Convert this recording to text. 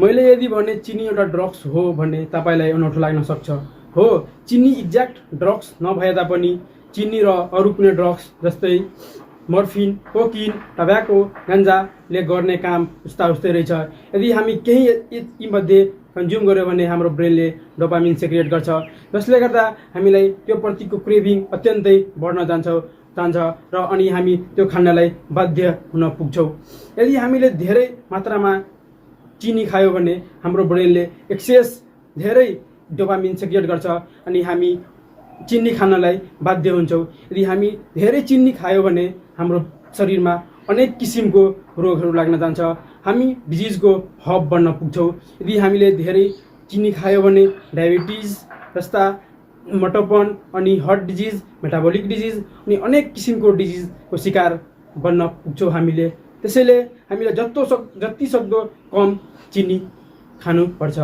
मैले यदि भने चिनी एउटा ड्रग्स हो भन्ने तपाईँलाई अनौठो लाग्न सक्छ। हो, चिनी एक्ज्याक्ट ड्रग्स नभए तापनि चिनी र अरू कुनै ड्रग्स जस्तै मर्फिन, कोकिन, टब्याको, गान्जाले गर्ने काम उस्तै रहेछ। यदि हामी केही यीमध्ये कन्ज्युम गर्यो भने हाम्रो ब्रेनले डोपामिन सेक्रेट गर्छ, जसले गर्दा हामीलाई त्यो प्रतिको क्रेभिङ अत्यन्तै बढ्न जान्छ र अनि हामी त्यो खानलाई बाध्य हुन पुग्छौँ। यदि हामीले धेरै मात्रामा चिनी खायो भने हाम्रो ब्रेनले एक्सेस धेरै डोपामिन सेक्रेट गर्छ अनि हामी चिनी खानलाई बाध्य हुन्छौँ। यदि हामी धेरै चिनी खायो भने हाम्रो शरीरमा अनेक किसिमको रोगहरू लाग्न जान्छ, हामी डिजिजको हब बन्न पुग्छौँ। यदि हामीले धेरै चिनी खायो भने डायबिटिज जस्ता मोटापन अनि हार्ट डिजिज, मेटाबोलिक डिजिज अनि अनेक किसिमको डिजिजको शिकार बन्न पुग्छौँ हामीले। त्यसैले हामीले जति सक्दो कम चिनी खानुपर्छ।